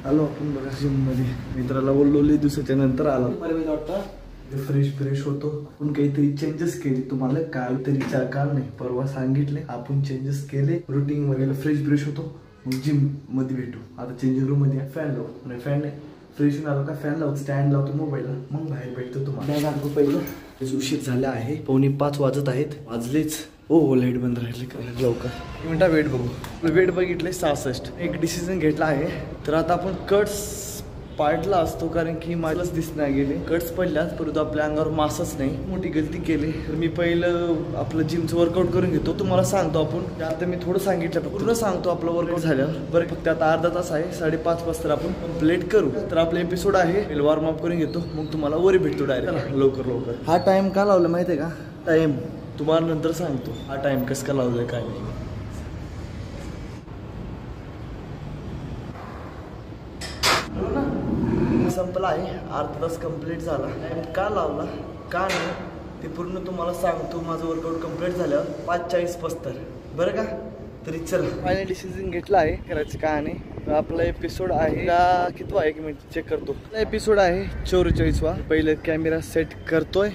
आलो आपण बघा जिम मध्ये. मित्राला बोललो लई दिवसाच्या नंतर आलो. फ्रेश होतो. आपण काहीतरी चेंजेस केले. तुम्हाला काय तरी काल नाही परवा सांगितले. आपण चेंजेस केले रुटीन वगैरे. फ्रेश होतो मग जिम मध्ये भेटू. आता चेंजिंग रूम मध्ये फॅन लावू. नाही फॅन नाही, फ्रेश होऊन आलो का फॅन लावतो, स्टँड लावतो मोबाईलला, मग बाहेर भेटतो तुम्हाला. पहिलं उशीर झाला आहे. 4:45 वाजत आहेत. वाजलेच. हो लाईट बंद राहिले का लवकर. एक मिनिटा वेट बघू. वेट बघितले 66. एक डिसिजन घेतला आहे. तर आता आपण कट्स पाडला असतो कारण की मलाच दिसणार गेले. कट्स पडल्यात परंतु आपल्या अंगावर मासच नाही. मोठी गलती केली. तर मी पहिलं आपलं जिमचं वर्कआउट करून घेतो. तुम्हाला सांगतो आपण आता मी थोडं सांगितलं पूर्ण सांगतो आपलं वर्कआउट झाल्यावर. बरं फक्त आता अर्धा तास आहे. 5:30 वाजता आपण कम्प्लीट करू. तर आपला एपिसोड आहे. वॉर्म अप करून घेतो मग तुम्हाला वर भेटतो डायरेक्ट. लवकर. हा टाइम का लावला माहिती आहे का? टाइम तुम्हाला नंतर सांगतो. हा टाइम कसं का लावलाय काय नाही. संपला आहे. अर्धा तास कंप्लीट झाला. टाइम का लावला का नाही ते पूर्ण तुम्हाला सांगतो. माझं वर्कआउट कंप्लीट झाल्यावर 5:40 बरं का. तरी चल फायनल डिसिजन घेतला आहे. करायचं का नाही. आपला एपिसोड आहे का कितवा आहे? 1 मिनिट चेक करतो. एपिसोड आहे 44वा. पहिले कॅमेरा सेट करतोय.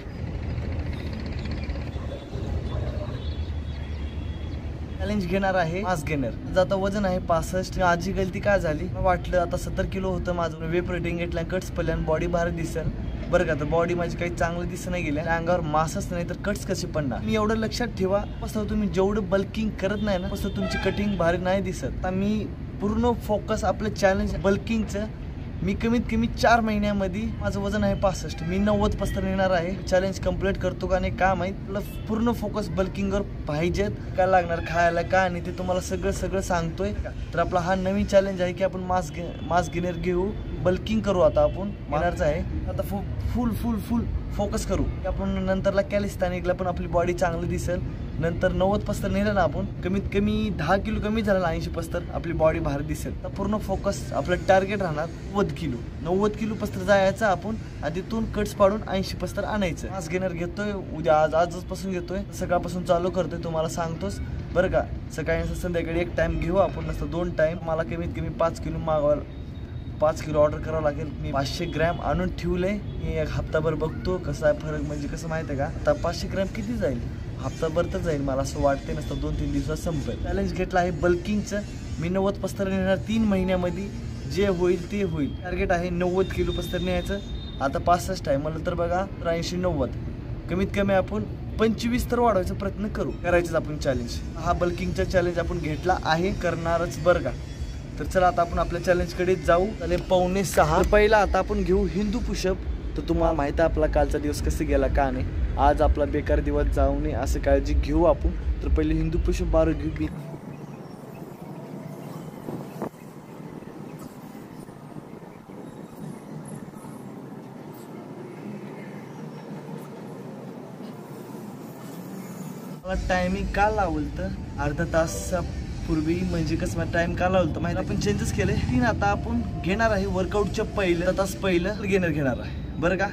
चॅलेंज घेणार आहे मास गेनर. आता वजन आहे 65. आजी गलती काय झाली वाटलं आता 70 किलो होतं माझं. वे प्रोटीन घेतला, कट्स पडल्या आणि बॉडी भारी दिसेल बरं का. तर बॉडी माझी काही चांगली दिसत नाही गेली. अंगावर मासच नाही तर कट्स कसे पडणार. मी एवढं लक्षात ठेवा. कसं तुम्ही जेवढं बल्किंग करत नाही ना तसं तुमची कटिंग भारी नाही दिसत. आता मी पूर्ण फोकस आपलं चॅलेंज बल्किंगचं. मी कमीत कमी 4 महिन्यामध्ये माझं वजन आहे 65. मी 90 येणार आहे. चॅलेंज कम्प्लीट करतो का नाही का माहीत. पूर्ण फोकस बल्किंगवर पाहिजेत. काय लागणार खायला का नाही ते तुम्हाला सगळं सांगतोय. तर आपला हा नवीन चॅलेंज आहे की आपण मास गेनर घेऊ. बल्किंग करू. आता आपण घेणारच आहे. आता फुल फोकस करू. आपण नंतरला कॅलिस्थॅनिकला पण आपली बॉडी चांगली दिसेल. नंतर 90 नेलं ना आपण कमीत कमी 10 किलो कमी झाला. 80 आपली बॉडी भारी दिसेल. तर पूर्ण फोकस आपलं टार्गेट राहणार 90 किलो जायचं आपण. तिथून कट्स पाडून 80 आणायचं. मास गेनर घेतोय उद्या. आजपासून घेतोय. सकाळपासून चालू करतोय तुम्हाला सांगतोच बरं का. सकाळी संध्याकाळी 1 टाइम घेऊ आपण. नसतं 2 टाइम. मला कमीत कमी 5 किलो मागवाल. 5 किलो ऑर्डर करावं लागेल. मी 500 ग्रॅम आणून ठेवलंय. मी 1 हप्ताभर बघतो कसा आहे फरक. म्हणजे कसं माहिती आहे का आता 500 ग्रॅम किती जाईल. हप्ताभर तर जाईल मला असं वाटते. नसतं 2-3 दिवसात संपेल. चॅलेंज घेतला आहे बल्किंगचं. मी 90 नेणार 3 महिन्यामध्ये. जे होईल ते होईल. टार्गेट आहे 90 किलो न्यायचं. आता 65 आहे मला तर बघा 80-90 कमीत कमी आपण 25 तर वाढवायचा प्रयत्न करायचं आपण चॅलेंज. हा बल्किंगचा चॅलेंज आपण घेतला आहे. करणारच बरं का. तर चला आता आपण आपल्या चॅलेंजकडे जाऊ. 5:45. पहिला आता आपण घेऊ हिंदू पुशअप. तर तुम्हाला माहिती आहे आपला कालचा दिवस कसं गेला का नाही. आज आपला बेकार दिवस जाऊ नये असं काळजी घेऊ आपण. तर पहिले हिंदू पुशअप 12 घेऊ. मला टायमिंग का लावलं तर अर्धा तास पूर्वी. म्हणजे कसं टाइम का लावलं तर माहिती आपण चेंजेस केले. 3 आता आपण घेणार आहे वर्कआउटच्या पहिलं तास पहिलं गेनर घेणार आहे बरं का.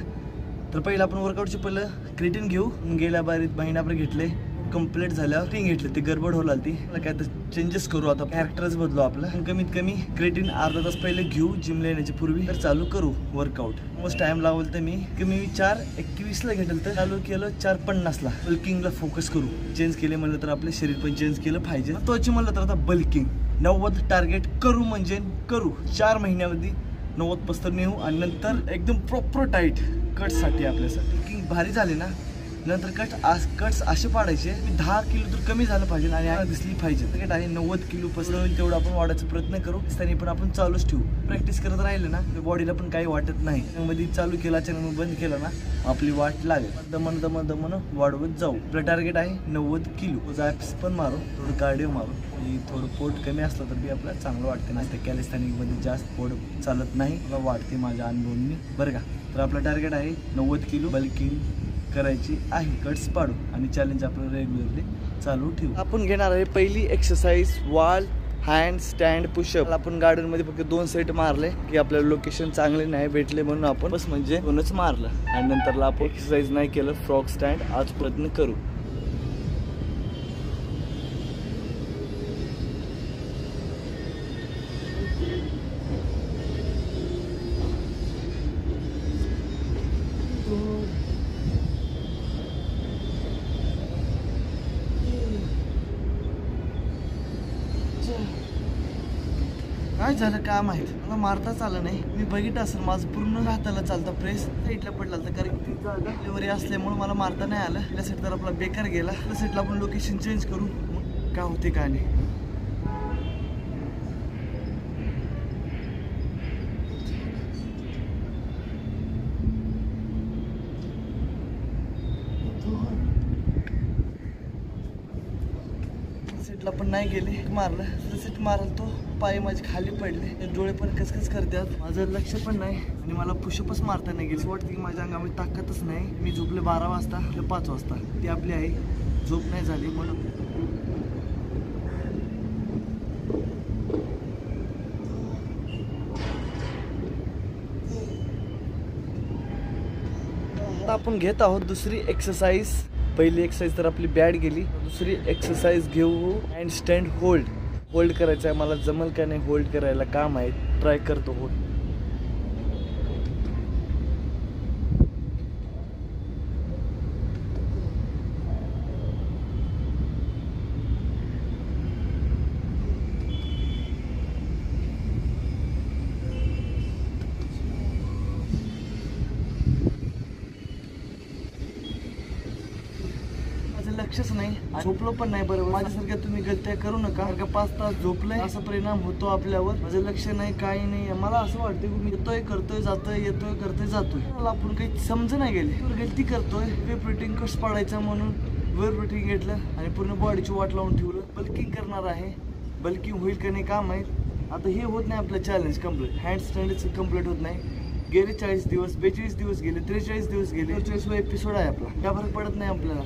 तर पहिलं आपण वर्कआउटचे पहिलं क्रिएटिन घेऊ. गेल्या बारीत महिनाभर घेतले. कंप्लीट झाल्यावर टिंग घेतले. ते गडबड होईल ती. काय तर चेंजेस करू. आता कॅरेक्टरच बदलू आपलं. कमीत कमी क्रिएटिन अर्धा तास पहिले घेऊ जिमला येण्याच्या पूर्वी. तर चालू करू वर्कआउट. मोस्ट टाइम लावलं तर मी कमी 4:21 घेतलं. तर चालू केलं 4:50. बल्किंगला फोकस करू. चेंज केले म्हणलं तर आपलं शरीर पण चेंज केलं पाहिजे. महत्वाची म्हणलं तर आता बल्किंग 90 टार्गेट करू. म्हणजे करू 4 महिन्यामध्ये 90 नेऊ. आणि नंतर एकदम प्रॉपर टाईट कटसाठी आपल्यासाठी बल्किंग भारी झाले ना. नंतर कट्स असे पाडायचे 10 किलो तर कमी झालं पाहिजे आणि दिसली पाहिजे. टार्गेट आहे 90 किलो होईल तेवढं आपण वाढायचा प्रयत्न करू. त्याने पण आपण चालूच ठेवू. प्रॅक्टिस करत राहिले ना बॉडीला पण काही वाटत नाही. मध्ये चालू केला चॅनल बंद केला ना आपली वाट लागेल. दमन वाढवत जाऊ. आपलं टार्गेट आहे 90 किलो. ॲप्स पण मारू. थोडं कार्डिओ मारू. आणि थोडं पोट कमी असलं तर बी आपल्याला चांगलं वाटते ना. त्या कॅलिस्थॅनिकमध्ये जास्त पोट चालत नाही. मला वाटते माझ्या अनुभवांनी बरं का. तर आपलं टार्गेट आहे 90 किलो बल्किंग करायची आहे. कट्स पाडू आणि चॅलेंज आपलं रेग्युलरली चालू ठेवू. आपण घेणार आहे पहिली exercise wall handstand pushup. आपण गार्डन मध्ये फक्त 2 सेट मारले की आपल्याला लोकेशन चांगले नाही भेटले म्हणून आपण बस म्हणजे 2च मारलं. आणि नंतरला आपण एक्सरसाइज नाही केलं. फ्रॉग स्टँड आज प्रयत्न करू. काय झालं काय माहित, मला मारताच आलं नाही. मी बघितलं असेल माझं पूर्ण हाताला चालतं प्रेस साईडला पडला होता, कारण की डिलिव्हरी असल्यामुळे मला मारता नाही आलं. त्या साईड तर आपला बेकार गेला. त्या साईडला आपण लोकेशन चेंज करू, मग काय होते काय नाही. सीटला पण नाही गेले, मारलं सीट मारल तो पाय माझे खाली पडले, डोळे पण कसकस करतात. माझं लक्ष पण नाही आणि मला पुशअपच मारता नाही गेले. वाटतं की माझ्या अंगामध्ये ताकदच नाही. मी झोपले 12 वाजता 5 वाजता, ती आपली आई झोप नाही झाली म्हणून. आता आपण घेत आहोत दुसरी एक्सरसाइज. पहिली एक्सरसाइज तर आपली बॅड गेली, दुसरी एक्सरसाइज घेऊ. हँड स्टँड होल्ड करायचं आहे. मला जमल का नाही होल्ड करायला काम आहे, ट्राय करतो होल्ड. लक्षच नाही, झोपलो पण नाही. बरोबर माझ्यासारख्या तुम्ही गलत्या करू नका. 5 तास झोपलंय असा परिणाम होतो आपल्यावर. माझं लक्ष नाही, काही नाही. मला असं वाटतं की मी येतोय करतोय जातोय, येतोय करतोय जातोय. मला आपण काही समज नाही गेले, गलती करतोय. वेब प्रोटीन कस पाडायचा म्हणून वेब प्रोटीन घेतलं आणि पूर्ण बॉडीची वाट लावून ठेवलं. बल्किंग करणार आहे, बल्किंग होईल का नाही काम आहे. आता हे होत नाही आपलं चॅलेंज कम्प्लीट. हँड स्टँडच कम्प्लीट होत नाही. गेले 40 दिवस, 42 दिवस गेले, 43 दिवस गेले, 44वा एपिसोड आहे आपला. काय फरक पडत नाही आपल्याला.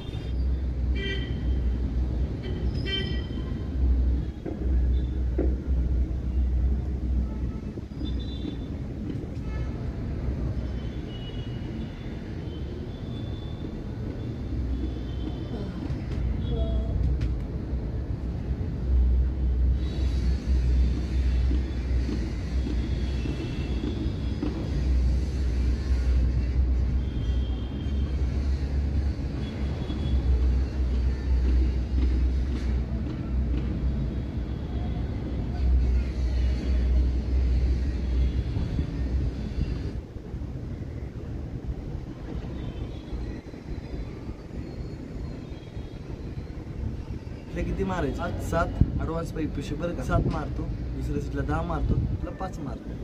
किती मारायचे? 7 ॲडव्हान्स पाईप पिशे बरं का. 7 मारतो, दुसऱ्या सीटला 10 मारतो, तुला 5 मारतो.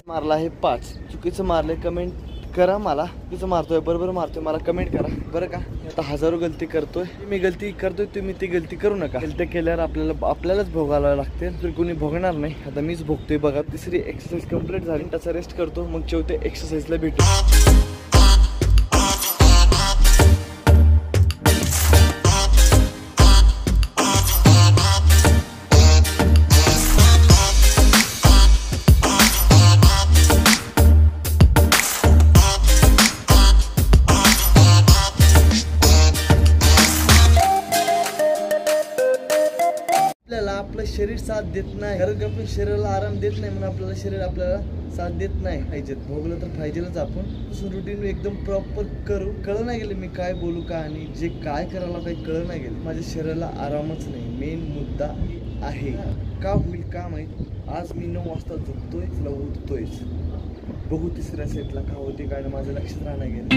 मारला आहे 5. चुकीचं मारलंय, कमेंट करा. मला चुकीचं मारतोय बरोबर मारतोय मला कमेंट करा बरं का. आता हजारो गलती करतोय मी, गलती करतोय तुम्ही ती गलती करू नका. गलती केल्यावर आपल्यालाच भोगायला लागते, तर कोणी भोगणार नाही. आता मीच भोगतोय बघा. तिसरी एक्सरसाइज कंप्लीट झाली, त्याचा रेस्ट करतो, मग 4थ्या एक्सरसाइजला भेटू. आपलं शरीर साथ देत नाही, कारण आपल्या शरीराला आराम देत नाही म्हणून आपल्याला शरीर आपल्याला साथ देत नाही. पाहिजे भोगलं तर पाहिजेलच. आपण रुटीन एकदम प्रॉपर करू. कळलं नाही गेलं मी काय बोलू का, आणि जे काय करायला काही कळलं नाही गेलं. माझ्या शरीराला आरामच नाही, मेन मुद्दा आहे. का होईल का माहीत. आज मी 9 वाजता झोपतोय, तुला उठतोयच. बघू तिसऱ्या सेटला का होते काय, माझं लक्षात राहणार गेलं.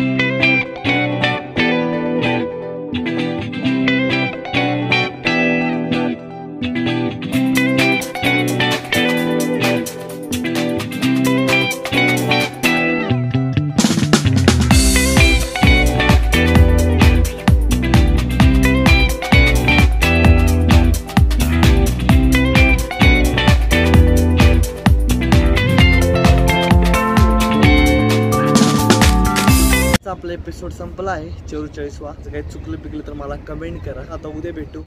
आपला एपिसोड संपला आहे 44वा. जर काही चुकलं पिकलं तर मला कमेंट करा. आता उद्या भेटू.